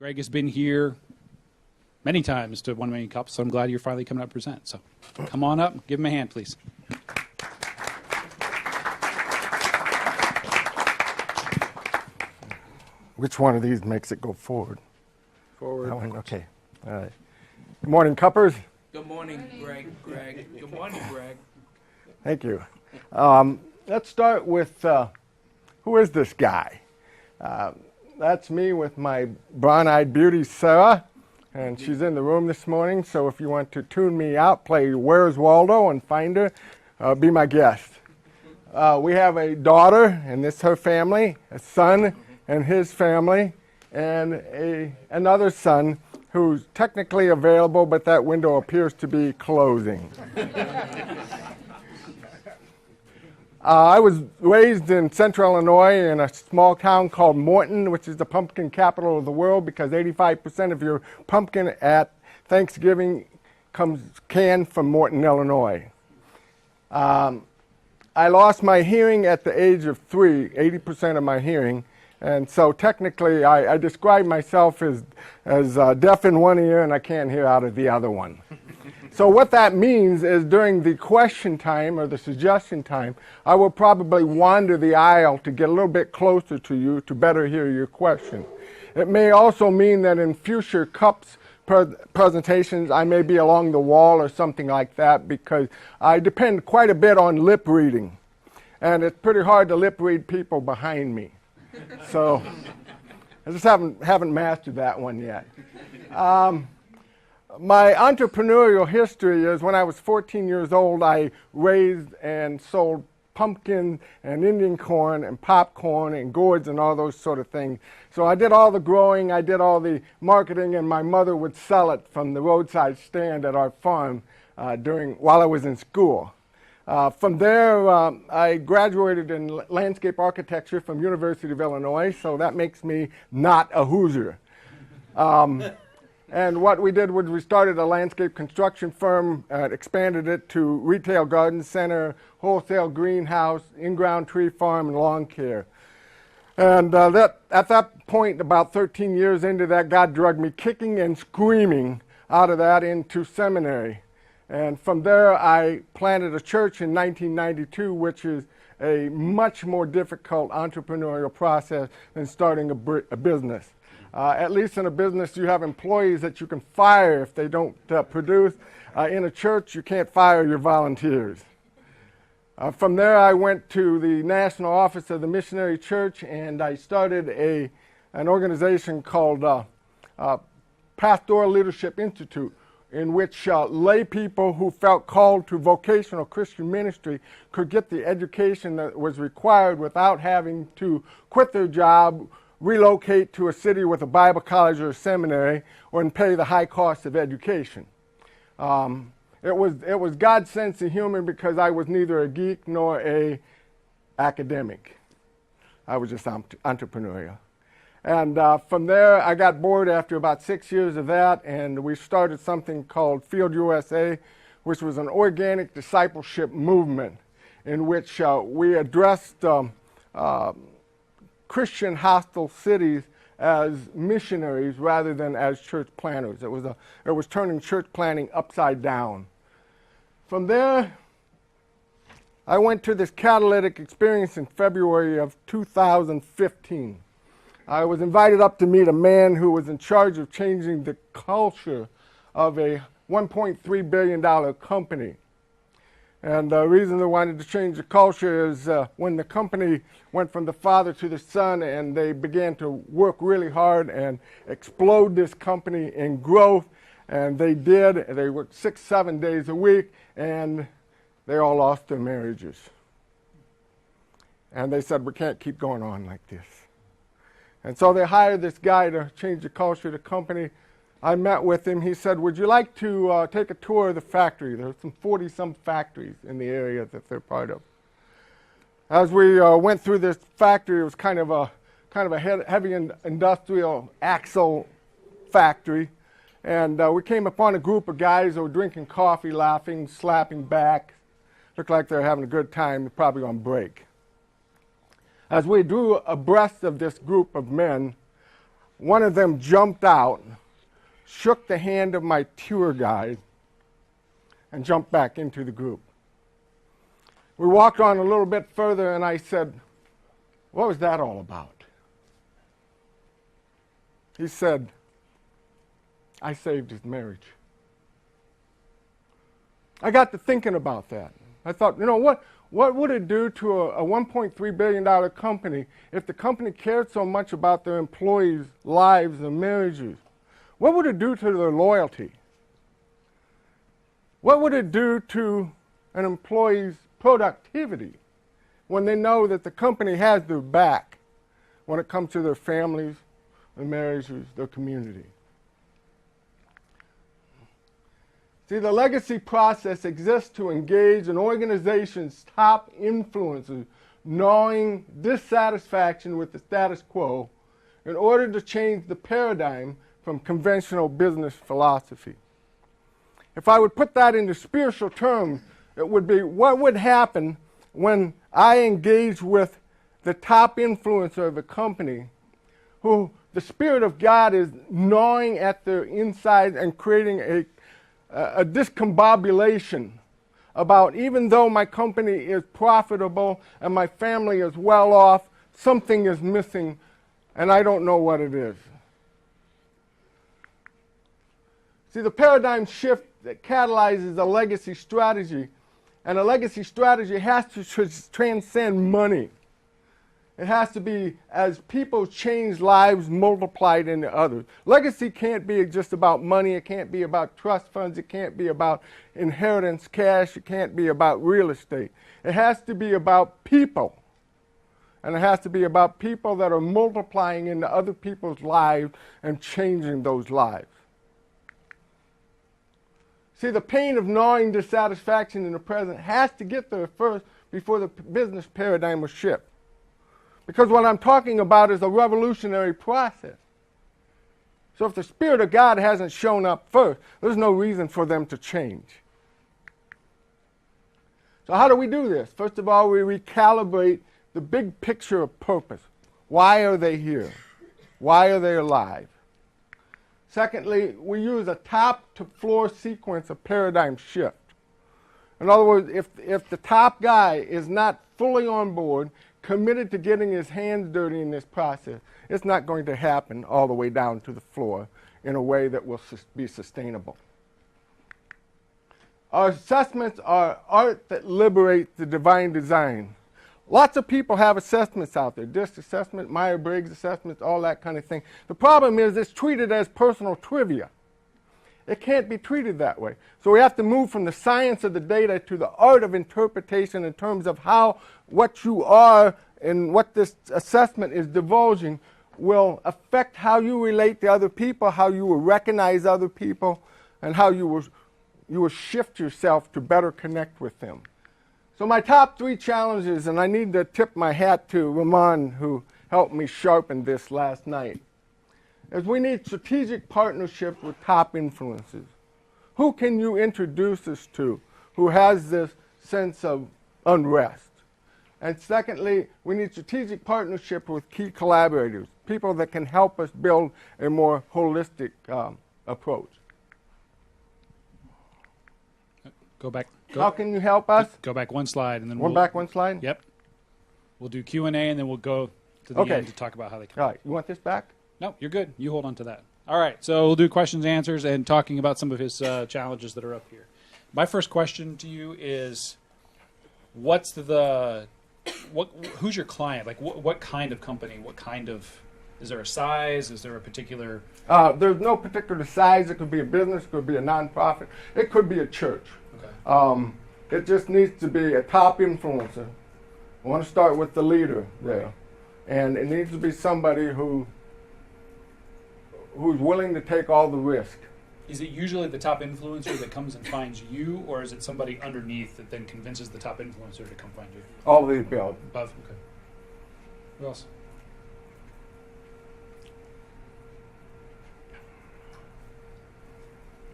Greg has been here many times to 1 Million Cups, so I'm glad you're finally coming up to present. So come on up, give him a hand, please. Which one of these makes it go forward? Forward. That one? Okay. All right. Good morning, Cuppers. Good morning, Greg. Good morning, Greg. Thank you. Let's start with who is this guy? That's me with my brown-eyed beauty, Sarah, and she's in the room this morning. So if you want to tune me out, play Where's Waldo and find her, be my guest. We have a daughter, and this is her family, a son and his family, and another son who's technically available, but that window appears to be closing. I was raised in central Illinois in a small town called Morton, which is the pumpkin capital of the world because 85% of your pumpkin at Thanksgiving comes canned from Morton, Illinois. I lost my hearing at the age of 3, 80% of my hearing. And so technically I describe myself as deaf in one ear and I can't hear out of the other one. So what that means is during the question time or the suggestion time, I will probably wander the aisle to get a little bit closer to you to better hear your question. It may also mean that in future CUPS presentations, I may be along the wall or something like that because I depend quite a bit on lip reading. And it's pretty hard to lip read people behind me. So I just haven't mastered that one yet. My entrepreneurial history is when I was 14 years old, I raised and sold pumpkin and Indian corn and popcorn and gourds and all those sort of things. So I did all the growing, I did all the marketing, and my mother would sell it from the roadside stand at our farm while I was in school. From there, I graduated in landscape architecture from University of Illinois, so that makes me not a Hoosier. And what we did was we started a landscape construction firm, expanded it to retail garden center, wholesale greenhouse, in-ground tree farm, and lawn care. And at that point, about 13 years into that, God dragged me kicking and screaming out of that into seminary. And from there, I planted a church in 1992, which is a much more difficult entrepreneurial process than starting a business. At least in a business, you have employees that you can fire if they don't produce. In a church, you can't fire your volunteers. From there, I went to the national office of the missionary church, and I started an organization called Pastoral Leadership Institute, in which lay people who felt called to vocational Christian ministry could get the education that was required without having to quit their job, relocate to a city with a Bible college or a seminary, or pay the high cost of education. It was God's sense of humor because I was neither a geek nor a academic. I was just entrepreneurial. And from there, I got bored after about 6 years of that, and we started something called Field USA, which was an organic discipleship movement in which we addressed Christian hostile cities as missionaries rather than as church planners. It was turning church planning upside down. From there, I went to this catalytic experience in February of 2015. I was invited up to meet a man who was in charge of changing the culture of a $1.3 billion company. And the reason they wanted to change the culture is when the company went from the father to the son and they began to work really hard and explode this company in growth, and they did. They worked 6-7 days a week, and they all lost their marriages. And they said, we can't keep going on like this. And so they hired this guy to change the culture of the company. I met with him. He said, would you like to take a tour of the factory? There's some 40-some factories in the area that they're part of. As we went through this factory, it was kind of a heavy industrial axle factory. And we came upon a group of guys that were drinking coffee, laughing, slapping back. Looked like they were having a good time. They're probably on break. As we drew abreast of this group of men, one of them jumped out, shook the hand of my tour guide, and jumped back into the group. We walked on a little bit further, and I said, "What was that all about?" He said, "I saved his marriage." I got to thinking about that. I thought, what would it do to a $1.3 billion company if the company cared so much about their employees' lives and marriages? What would it do to their loyalty? What would it do to an employee's productivity when they know that the company has their back when it comes to their families, their marriages, their community? See, the legacy process exists to engage an organization's top influencers gnawing dissatisfaction with the status quo in order to change the paradigm from conventional business philosophy. If I would put that into spiritual terms, it would be what would happen when I engage with the top influencer of a company who the Spirit of God is gnawing at their inside and creating a discombobulation about, even though my company is profitable and my family is well off, something is missing and I don't know what it is. See, the paradigm shift that catalyzes a legacy strategy, and a legacy strategy has to transcend money. It has to be as people change lives multiplied into others. Legacy can't be just about money. It can't be about trust funds. It can't be about inheritance cash. It can't be about real estate. It has to be about people. And it has to be about people that are multiplying into other people's lives and changing those lives. See, the pain of gnawing dissatisfaction in the present has to get there first before the business paradigm will shift. Because what I'm talking about is a revolutionary process. So if the Spirit of God hasn't shown up first, there's no reason for them to change. So how do we do this? First of all, we recalibrate the big picture of purpose. Why are they here? Why are they alive? Secondly, we use a top-to-floor sequence of paradigm shift. In other words, if the top guy is not fully on board, committed to getting his hands dirty in this process, it's not going to happen all the way down to the floor in a way that will be sustainable. Our assessments are art that liberates the divine design. Lots of people have assessments out there, DISC assessment, Myers-Briggs assessments, all that kind of thing. The problem is it's treated as personal trivia. It can't be treated that way. So we have to move from the science of the data to the art of interpretation in terms of how what you are and what this assessment is divulging will affect how you relate to other people, how you will recognize other people, and how you will shift yourself to better connect with them. So my top 3 challenges, and I need to tip my hat to Ramon, who helped me sharpen this last night, is we need strategic partnerships with top influencers. Who can you introduce us to who has this sense of unrest? And secondly, we need strategic partnership with key collaborators, people that can help us build a more holistic approach. Go back. How can you help us? Go back one slide, and then one slide? Yep. We'll do Q&A, and then we'll go to the end to talk about how they come. All right. You want this back? No, you're good. You hold on to that. All right. So we'll do questions and answers and talking about some of his challenges that are up here. My first question to you is, who's your client? Like, what kind of company? Is there a size? Is there a particular? There's no particular size. It could be a business. It could be a nonprofit. It could be a church. Okay. It just needs to be a top influencer. I want to start with the leader there. And it needs to be somebody who's willing to take all the risk. Is it usually the top influencer that comes and finds you, or is it somebody underneath that then convinces the top influencer to come find you? All of the above. Above, okay. Who else?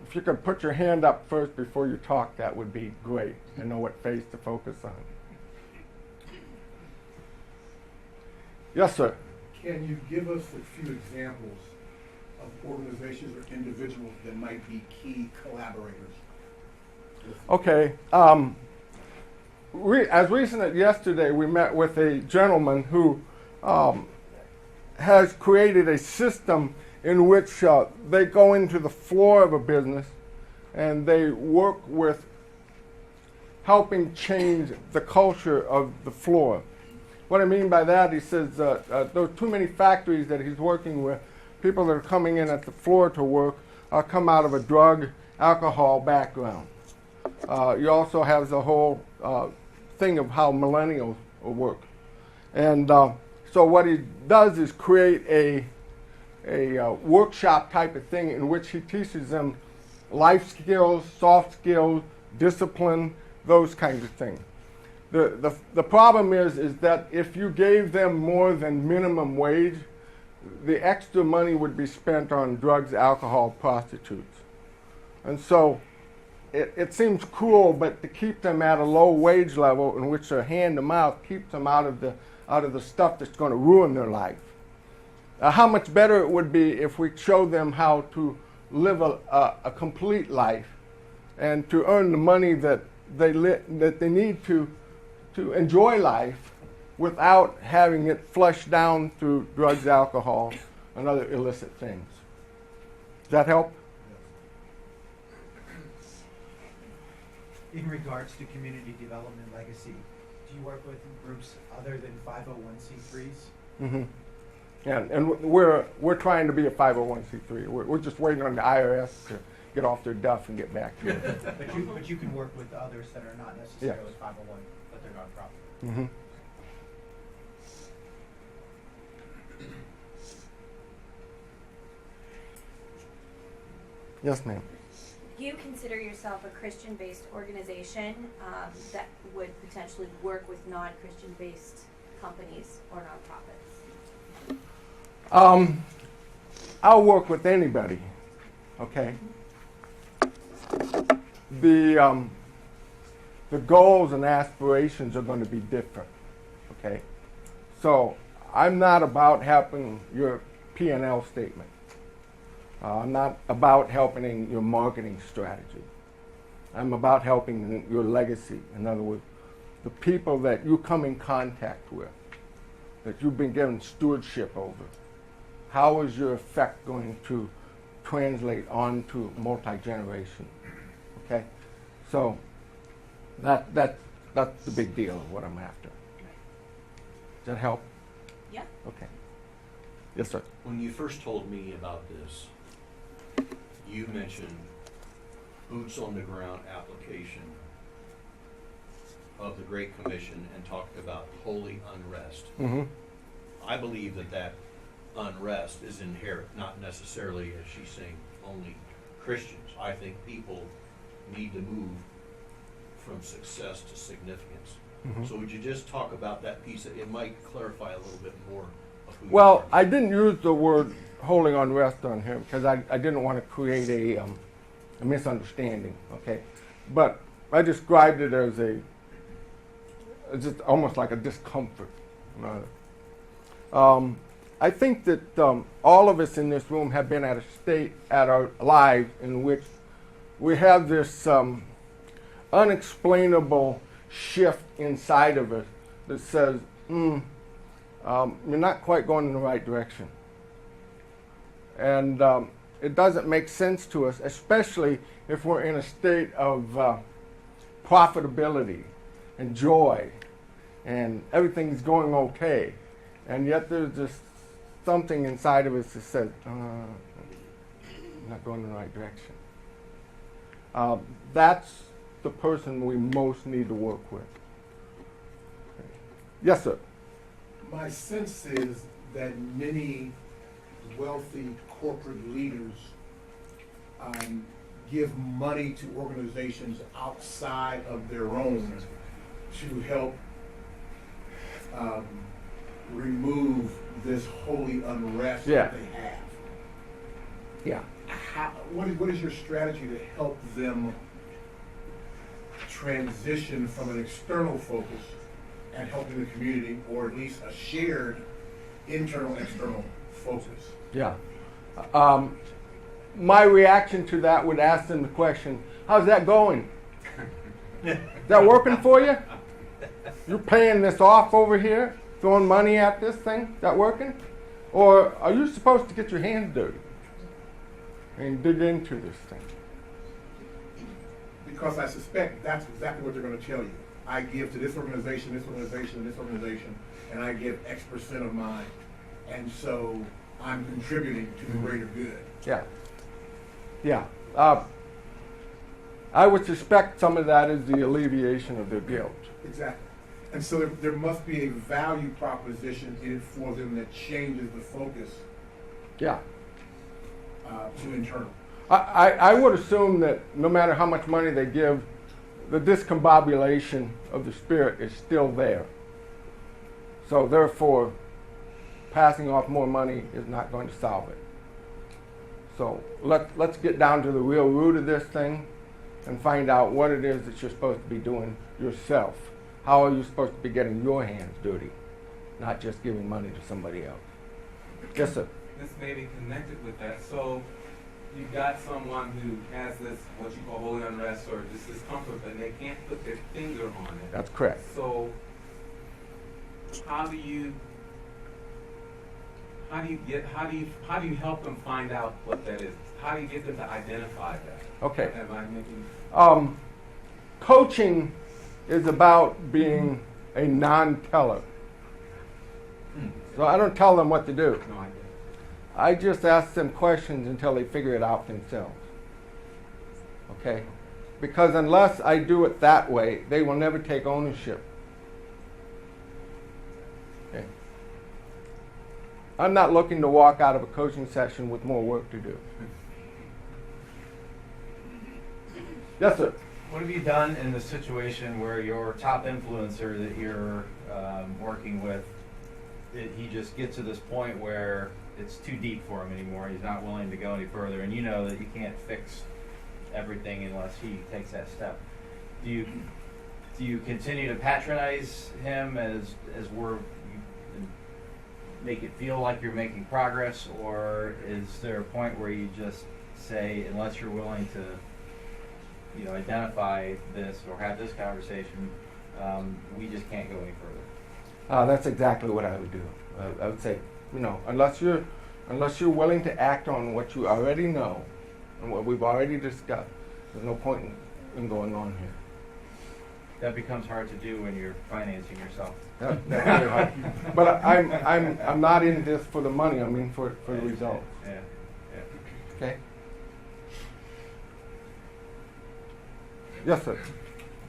If you could put your hand up first before you talk, that would be great. I know what face to focus on. Yes, sir. Can you give us a few examples of organizations or individuals that might be key collaborators? Okay. As recent as yesterday, we met with a gentleman who has created a system in which they go into the floor of a business and they work with helping change the culture of the floor. What I mean by that, he says there are too many factories that he's working with. People that are coming in at the floor to work come out of a drug, alcohol background. You also have the whole thing of how millennials work. And so what he does is create a workshop type of thing in which he teaches them life skills, soft skills, discipline, those kinds of things. The problem is that if you gave them more than minimum wage, the extra money would be spent on drugs, alcohol, prostitutes. And so it seems cruel, but to keep them at a low wage level in which they're hand to mouth keeps them out of the stuff that's going to ruin their life. How much better it would be if we showed them how to live a complete life and to earn the money that they need to enjoy life without having it flushed down through drugs, alcohol, and other illicit things. Does that help? In regards to community development legacy, do you work with groups other than 501c3s? Mm-hmm. Yeah, and we're trying to be a 501c3. We're just waiting on the IRS to get off their duff and get back to it. But you can work with others that are not necessarily 501, but they're nonprofit. Mm-hmm. Yes, ma'am. Do you consider yourself a Christian-based organization that would potentially work with non-Christian-based companies or nonprofits? I'll work with anybody. Okay. The goals and aspirations are going to be different. Okay. So I'm not about helping your P&L statement. I'm not about helping your marketing strategy. I'm about helping your legacy. In other words, the people that you come in contact with, that you've been given stewardship over. How is your effect going to translate onto multi-generation? Okay? So that's the big deal of what I'm after. Does that help? Yeah. Okay. Yes, sir. When you first told me about this, you mentioned boots on the ground application of the Great Commission and talked about holy unrest. Mm-hmm. I believe that unrest is inherent, not necessarily, as she's saying, only Christians. I think people need to move from success to significance. Mm-hmm. So would you just talk about that piece? It might clarify a little bit more of who you Well, are. I didn't use the word holding unrest on him because I didn't want to create a misunderstanding, okay? But I described it as it's just almost like a discomfort. I think that all of us in this room have been at a state at our lives in which we have this unexplainable shift inside of us that says, you're not quite going in the right direction. And it doesn't make sense to us, especially if we're in a state of profitability and joy and everything's going okay. And yet there's just something inside of us that says, not going in the right direction. That's the person we most need to work with. Okay. Yes, sir. My sense is that many wealthy corporate leaders give money to organizations outside of their own to help remove this holy unrest that they have. Yeah. What is your strategy to help them transition from an external focus and helping the community, or at least a shared internal external focus? Yeah. My reaction to that would ask them the question, how's that going? Is that working for you? You're paying this off over here, throwing money at this thing? Is that working? Or are you supposed to get your hands dirty and dig into this thing? Because I suspect that's exactly what they're going to tell you. I give to this organization, this organization, this organization, and I give X percent of mine. And so I'm contributing to the greater good. Yeah. Yeah. I would suspect some of that is the alleviation of their guilt. Exactly. And so there must be a value proposition in it for them that changes the focus Yeah. to internal. I would assume that no matter how much money they give, the discombobulation of the spirit is still there. So therefore, passing off more money is not going to solve it. So let's get down to the real root of this thing and find out what it is that you're supposed to be doing yourself. How are you supposed to be getting your hands dirty, not just giving money to somebody else? Yes, sir. This may be connected with that. So you've got someone who has this, what you call holy unrest or just discomfort, but they can't put their finger on it. That's correct. So how do you help them find out what that is? How do you get them to identify that? Okay. Am I making? Coaching is about being a non-teller. So I don't tell them what to do. No idea. I just ask them questions until they figure it out themselves. Okay? Because unless I do it that way, they will never take ownership. Okay? I'm not looking to walk out of a coaching session with more work to do. Yes, sir. What have you done in the situation where your top influencer that you're working with, he just gets to this point where it's too deep for him anymore, he's not willing to go any further, and you know that you can't fix everything unless he takes that step. Do you continue to patronize him as make it feel like you're making progress, or is there a point where you just say, unless you're willing to identify this or have this conversation, we just can't go any further? That's exactly what I would do. I would say, unless you're willing to act on what you already know and what we've already discussed, there's no point in going on here. That becomes hard to do when you're financing yourself. That's very hard. But I'm not in this for the money. I'm in for the results. Yeah. Okay. Yes, sir.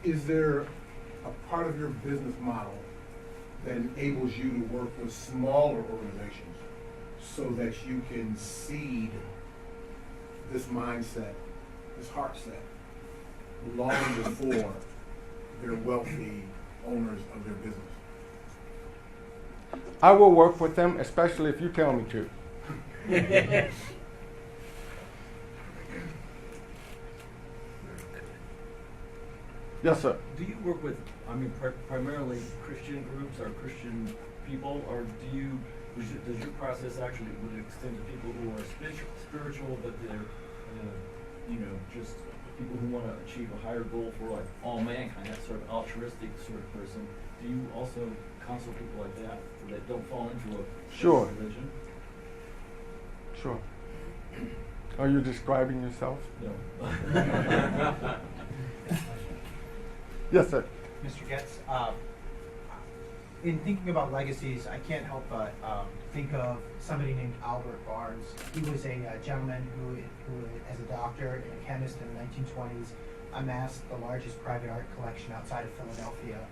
Is there a part of your business model that enables you to work with smaller organizations so that you can seed this mindset, this heart set, long before they're wealthy owners of their business? I will work with them, especially if you tell me to. Yes, sir. Do you work with, primarily Christian groups or Christian people, or does your process actually would it extend to people who are spiritual, but they're, just people who want to achieve a higher goal for like all mankind, that sort of altruistic sort of person? Do you also counsel people like that don't fall into a Sure. religion? Sure. Are you describing yourself? No. Yes, sir. Mr. Getz, in thinking about legacies, I can't help but think of somebody named Albert Barnes. He was a gentleman who, as a doctor and a chemist in the 1920s, amassed the largest private art collection outside of Philadelphia.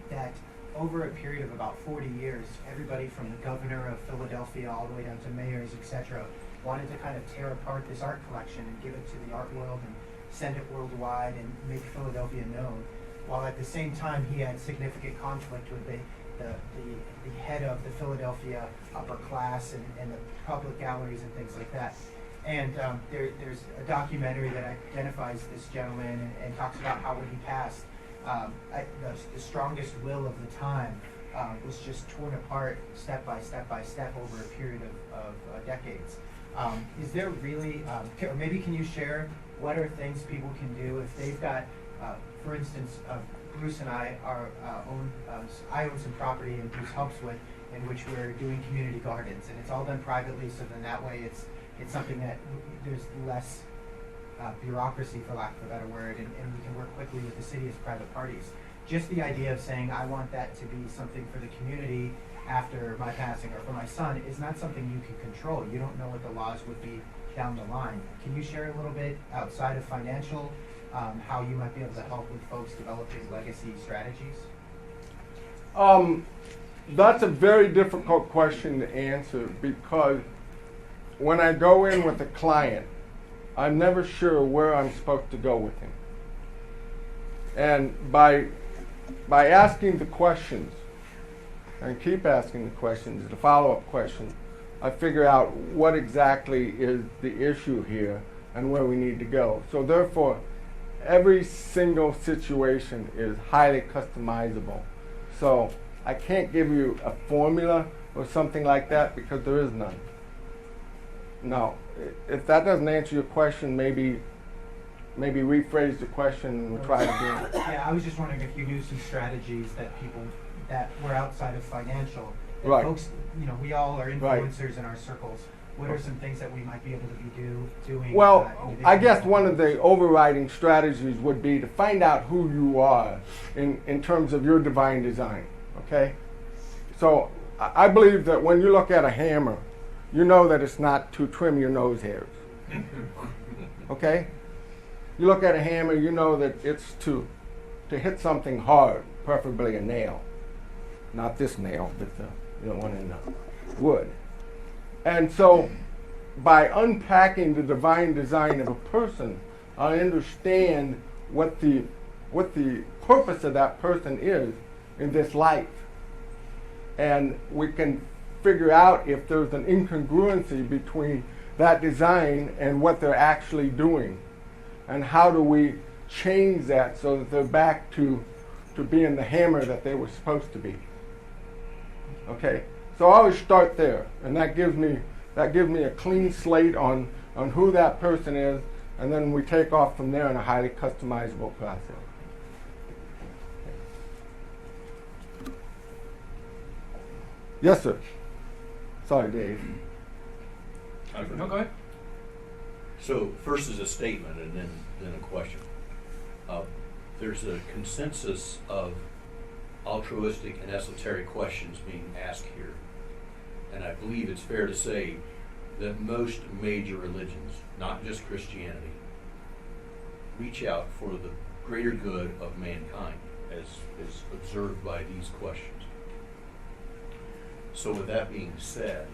That over a period of about 40 years, everybody from the governor of Philadelphia all the way down to mayors, etc., wanted to kind of tear apart this art collection and give it to the art world and send it worldwide and make Philadelphia known. While at the same time he had significant conflict with the head of the Philadelphia upper class and the public galleries and things like that. And there's a documentary that identifies this gentleman and talks about how when he passed, the strongest will of the time was just torn apart step by step by step over a period of decades. Is there really, or maybe can you share what are things people can do if they've got, for instance, Bruce and I I own some property and Bruce helps with, in which we're doing community gardens, and it's all done privately, so then that way it's something that there's less bureaucracy, for lack of a better word, and we can work quickly with the city as private parties. Just the idea of saying, I want that to be something for the community after my passing or for my son is not something you can control. You don't know what the laws would be down the line. Can you share a little bit outside of financial, how you might be able to help with folks developing legacy strategies? That's a very difficult question to answer because when I go in with a client, I'm never sure where I'm supposed to go with him. And by asking the questions, and keep asking the questions, the follow-up questions, I figure out what exactly is the issue here and where we need to go. So therefore, every single situation is highly customizable. So I can't give you a formula or something like that because there is none. Now, if that doesn't answer your question, maybe rephrase the question and we'll try again. Yeah, I was just wondering if you knew some strategies that people that were outside of financial. That Right. folks, we all are Right. influencers in our circles. What are some things that we might be able to be doing? Well, I individually? guess one of the overriding strategies would be to find out who you are in terms of your divine design, okay? So I believe that when you look at a hammer, you know that it's not to trim your nose hairs, okay? You look at a hammer, you know that it's to hit something hard, preferably a nail. Not this nail, but the one in the wood. And so by unpacking the divine design of a person, I understand what the purpose of that person is in this life. And we can figure out if there's an incongruency between that design and what they're actually doing. And how do we change that so that they're back to being the hammer that they were supposed to be. Okay? So I always start there, and that gives me a clean slate on who that person is, and then we take off from there in a highly customizable process. Yes, sir. Sorry, Dave. No, go ahead. So first is a statement and then a question. There's a consensus of altruistic and esoteric questions being asked here. And I believe it's fair to say that most major religions, not just Christianity, reach out for the greater good of mankind as is observed by these questions. So with that being said,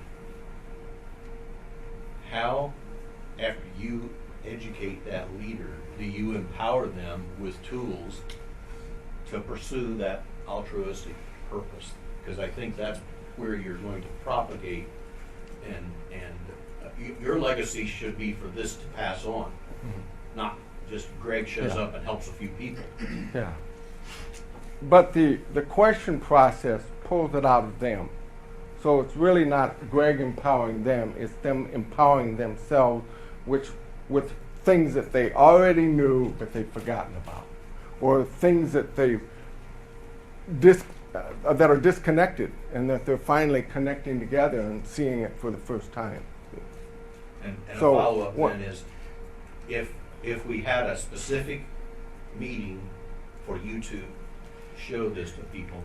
how, after you educate that leader, do you empower them with tools to pursue that altruistic purpose? Because I think that's where you're going to propagate, and your legacy should be for this to pass on, not just Greg shows up and helps a few people. Yeah. But the question process pulls it out of them. So it's really not Greg empowering them, it's them empowering themselves with things that they already knew but they've forgotten about, or things that that are disconnected and that they're finally connecting together and seeing it for the first time. And So, a follow-up what- then is, if we had a specific meeting for you to show this to people,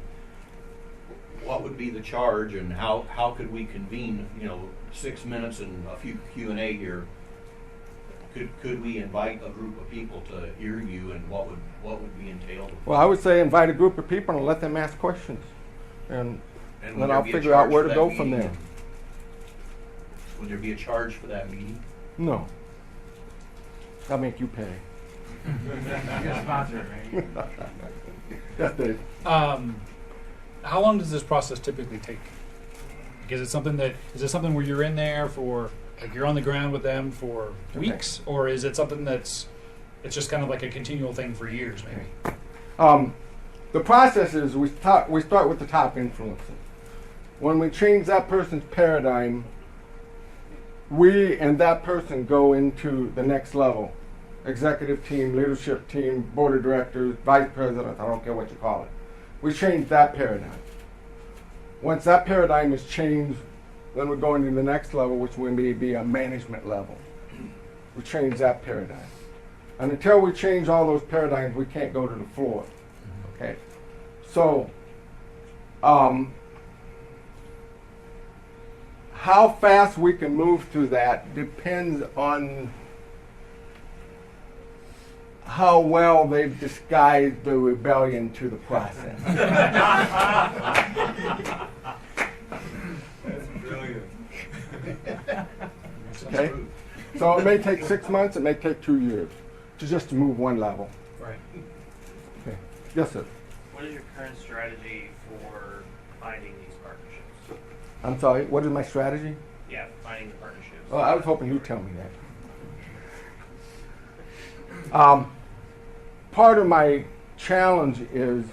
what would be the charge, and how could we convene, 6 minutes and a few Q&A here? Could we invite a group of people to hear you, and what would be entailed? Well, I would say invite a group of people and let them ask questions, and And then would I'll there be a figure out charge where for to that go from meeting? there. Would there be a charge for that meeting? No. I'll make you pay. You're a sponsor, right? Yes, Dave. How long does this process typically take? Is it something where you're in there for, like, you're on the ground with them for weeks, or is it something it's just kind of like a continual thing for years, maybe? The process is we start with the top influences. When we change that person's paradigm, we and that person go into the next level. Executive team, leadership team, board of directors, vice president, I don't care what you call it. We change that paradigm. Once that paradigm is changed, then we're going to the next level, which will be a management level. We change that paradigm. And until we change all those paradigms, we can't go to the floor. Okay? So, how fast we can move through that depends on how well they've disguised the rebellion to the process. That's brilliant. Okay? So it may take 6 months, it may take 2 years to just to move one level. Right. Okay. Yes, sir. What is your current strategy for finding these partnerships? I'm sorry, what is my strategy? Yeah, finding the partnerships. Well, I was hoping you'd tell me that. Part of my challenge is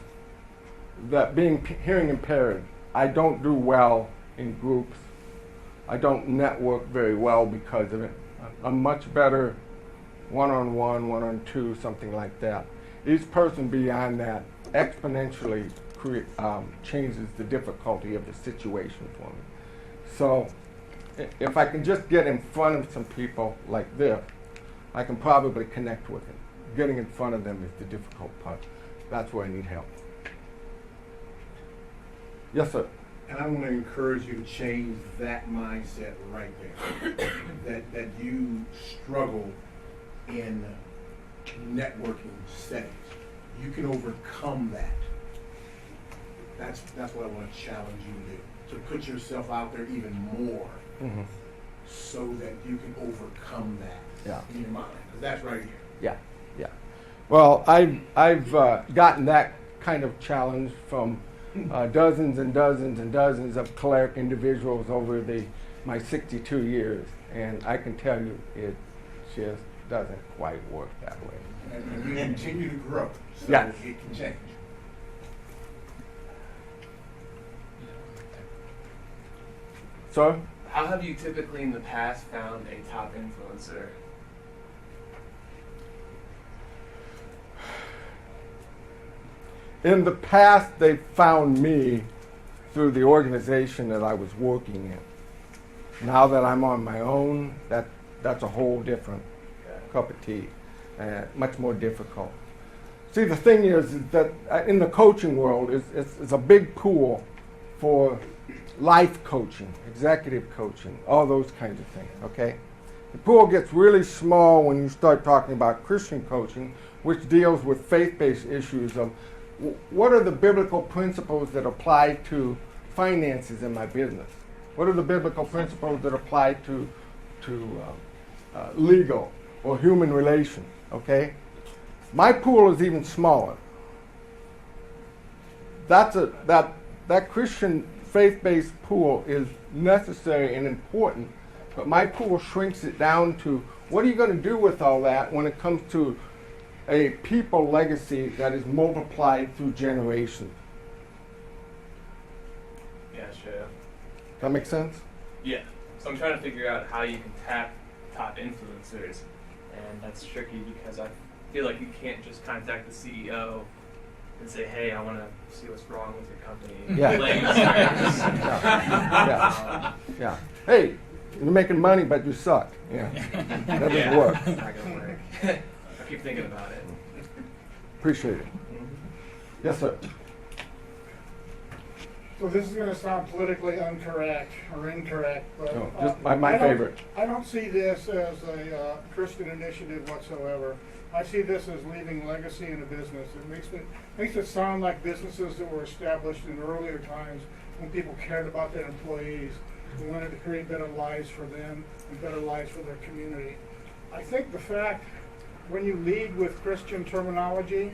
that being hearing impaired, I don't do well in groups. I don't network very well because of it. I'm much better one-on-one, one-on-two, something like that. Each person beyond that exponentially changes the difficulty of the situation for me. So if I can just get in front of some people like this, I can probably connect with them. Getting in front of them is the difficult part. That's where I need help. Yes, sir. And I want to encourage you to change that mindset right there. that you struggle in networking settings. You can overcome that. That's what I want to challenge you to do. To put yourself out there even more, so that you can overcome that in your mind. 'Cause that's right here. Yeah, yeah. Well, I've gotten that kind of challenge from dozens and dozens and dozens of cleric individuals over my 62 years, and I can tell you it just doesn't quite work that way. And we continue to grow, so Yeah. it can change. Sir? How have you typically in the past found a top influencer? In the past, they found me through the organization that I was working in. Now that I'm on my own, that's a whole different cup of tea, much more difficult. See, the thing is that in the coaching world, it's a big pool for life coaching, executive coaching, all those kinds of things, okay? The pool gets really small when you start talking about Christian coaching, which deals with faith-based issues of what are the biblical principles that apply to finances in my business? What are the biblical principles that apply to legal or human relations, okay? My pool is even smaller. That Christian faith-based pool is necessary and important, but my pool shrinks it down to what are you going to do with all that when it comes to a people legacy that is multiplied through generations. Yeah, sure. That make sense? Yeah. So I'm trying to figure out how you can tap top influencers, and that's tricky because I feel like you can't just contact the CEO and say, "Hey, I want to see what's wrong with your company." Yeah. Lay Yeah. Hey, you're making money, but you suck. Yeah. That doesn't work. It's not gonna work. I keep thinking about it. Appreciate it. Yes, sir. So this is going to sound politically incorrect, but No, just my favorite. I don't see this as a Christian initiative whatsoever. I see this as leaving legacy in a business. It makes it sound like businesses that were established in earlier times when people cared about their employees and wanted to create better lives for them and better lives for their community. I think the fact when you lead with Christian terminology,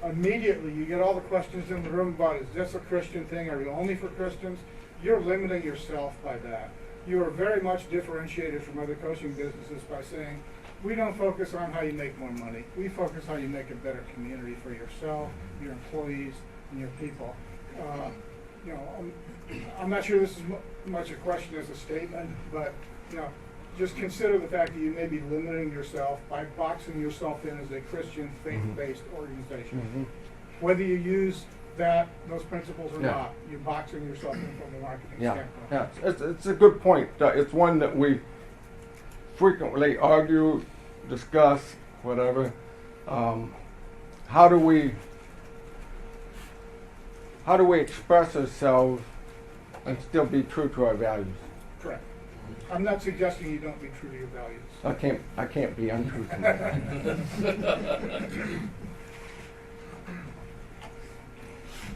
immediately you get all the questions in the room about, is this a Christian thing? Are you only for Christians? You're limiting yourself by that. You are very much differentiated from other coaching businesses by saying, we don't focus on how you make more money. We focus on how you make a better community for yourself, your employees, and your people. I'm not sure this is much a question as a statement, but just consider the fact that you may be limiting yourself by boxing yourself in as a Christian faith-based organization. Whether you use those principles or Yeah. not, you're boxing yourself in from a marketing Yeah, standpoint. yeah, it's a good point. It's one that we frequently argue, discuss, whatever. How do we express ourselves and still be true to our values? Correct. I'm not suggesting you don't be true to your values. I can't be untrue to my values.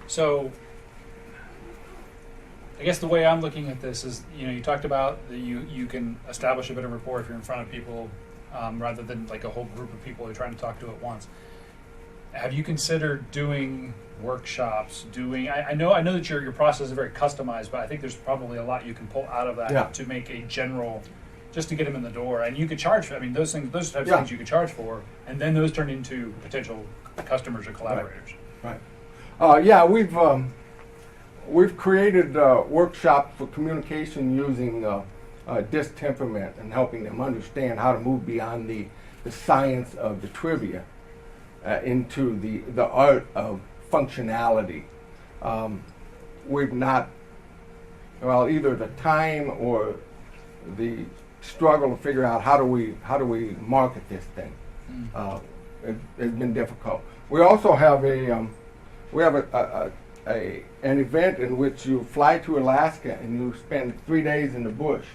So, I guess the way I'm looking at this is, you talked about that you can establish a bit of rapport if you're in front of people, rather than like a whole group of people you're trying to talk to at once. Have you considered doing workshops? I know that your process is very customized, but I think there's probably a lot you can pull out of that to make a general, just to get them in the door. And you could charge for. I mean, those types of things you could charge for, and then those turn into potential customers or collaborators. Right. We've created workshops for communication using distemperament and helping them understand how to move beyond the science of the trivia into the art of functionality. We've not, either the time or the struggle to figure out how do we market this thing. It's been difficult. We also have an event in which you fly to Alaska and you spend 3 days in the bush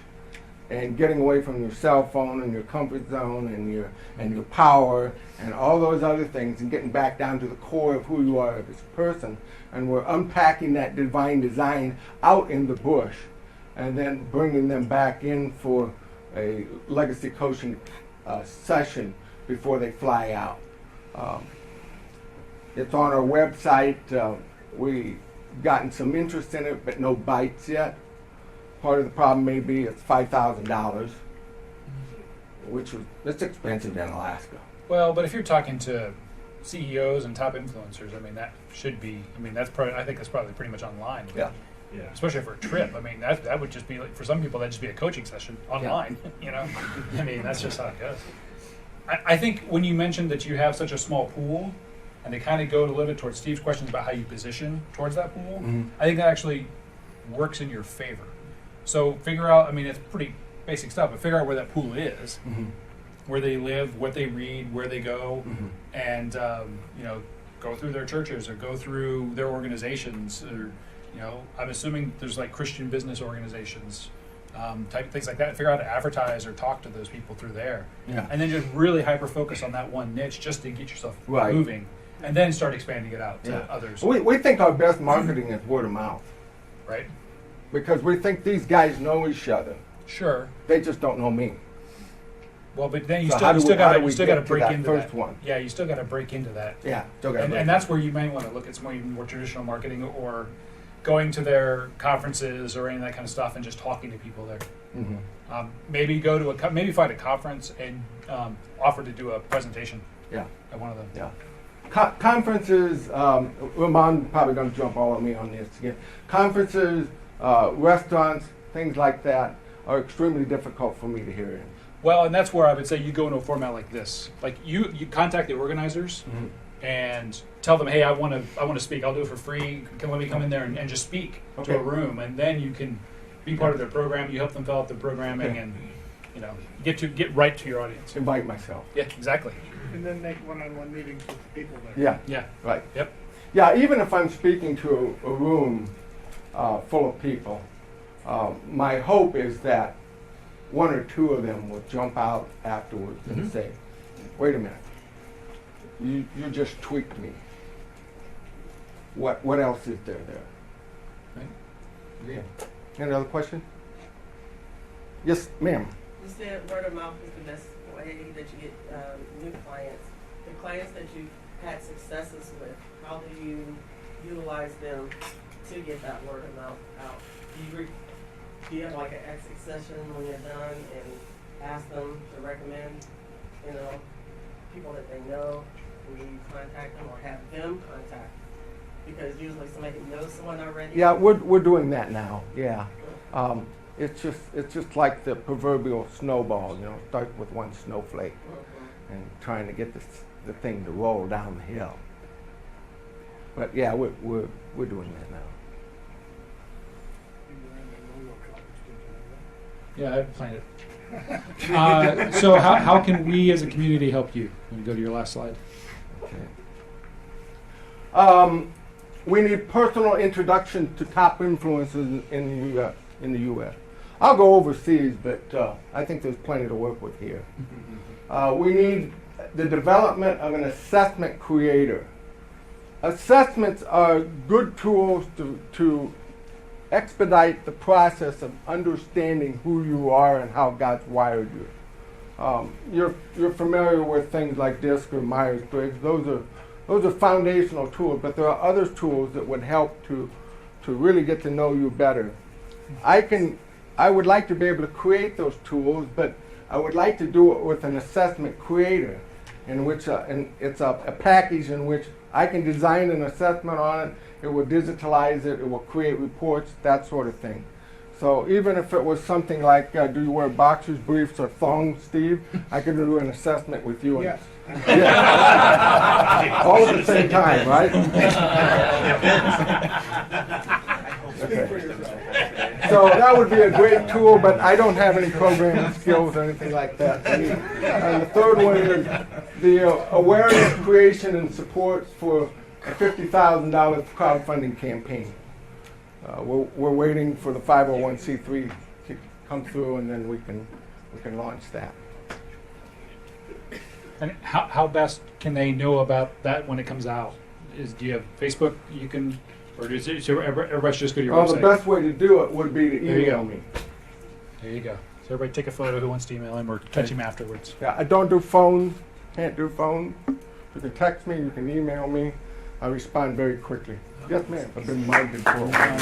and getting away from your cell phone and your comfort zone and your power and all those other things and getting back down to the core of who you are as a person. And we're unpacking that divine design out in the bush and then bringing them back in for a legacy coaching session before they fly out. It's on our website. We've gotten some interest in it, but no bites yet. Part of the problem may be it's $5,000, which it's expensive in Alaska. Well, but if you're talking to CEOs and top influencers, I mean, that should be. I mean, I think that's probably pretty much online. Yeah. Yeah. Especially for a trip. I mean, that would just be like, for some people, that'd just be a coaching session online. I mean, that's just how it goes. I think when you mentioned that you have such a small pool, and they kind of go a little bit towards Steve's questions about how you position towards that pool, I think that actually works in your favor. So figure out, I mean, it's pretty basic stuff, but figure out where that pool is, where they live, what they read, where they go, and, go through their churches or go through their organizations, or, I'm assuming there's like Christian business organizations, type things like that. Figure out how to advertise or talk to those people through there. Yeah. And then just really hyper-focus on that one niche just to get yourself moving. And then start expanding it out to others. We think our best marketing is word of mouth. Right. Because we think these guys know each other. Sure. They just don't know me. Well, but then you So still how do we got to get break that into first that. one? Yeah, you still got to break into that. Yeah, still got to. And that's where you may want to look at some more traditional marketing, or going to their conferences or any of that kind of stuff and just talking to people there. Maybe go to maybe find a conference and offer to do a presentation. Yeah. At one of them. Yeah. Conferences, Ramon probably going to jump all of me on this again. Conferences, restaurants, things like that are extremely difficult for me to hear in. Well, and that's where I would say you go into a format like this. Like you contact the organizers and tell them, hey, I want to speak. I'll do it for free. Let me come in there and just speak to a room, and then you can be part of their program. You help them fill out the programming, and get right to your audience. Invite myself. Yeah, exactly. And then make one-on-one meetings with people there. Yeah. Right. Yep. Yeah. Even if I'm speaking to a room full of people, my hope is that one or two of them will jump out afterwards and say, "Wait a minute, you just tweaked me. What else is there?" Right. Yeah. Any other question? Yes, ma'am. You said word of mouth is the best way that you get new clients. The clients that you've had successes with, how do you utilize them to get that word of mouth out? Do you have like an exit session when you're done and ask them to recommend, people that they know, and you contact them or have them contact? Because usually somebody knows someone already. Yeah, we're doing that now. Yeah. it's just like the proverbial snowball, you know, start with one snowflake and trying to get the thing to roll down the hill. But yeah, we're doing that now. Yeah, I planned it. So how can we as a community help you? When you go to your last slide. Okay. We need personal introduction to top influencers in the U.S. I'll go overseas, but I think there's plenty to work with here. We need the development of an assessment creator. Assessments are good tools to expedite the process of understanding who you are and how God's wired you. You're familiar with things like DISC or Myers-Briggs. Those are foundational tools, but there are other tools that would help to really get to know you better. I would like to be able to create those tools, but I would like to do it with an assessment creator, in which and it's a package in which I can design an assessment on it. It will digitalize it. It will create reports, that sort of thing. So even if it was something like, do you wear boxers, briefs, or thongs, Steve? I could do an assessment with you. Yes. Yeah. All at the same time, right? Okay. So that would be a great tool, but I don't have any programming skills or anything like that. And the third one is the awareness creation and support for a $50,000 crowdfunding campaign. We're waiting for the 501c3 to come through, and then we can launch that. And how best can they know about that when it comes out? Do you have Facebook you can, or is it, so everybody should just go to your website? The best way to do it would be to email me. There you go. So everybody take a photo who wants to email him or catch him afterwards. Yeah, I don't do phones. Can't do phones. You can text me. You can email me. I respond very quickly. Yes, ma'am. I've been minded for a while.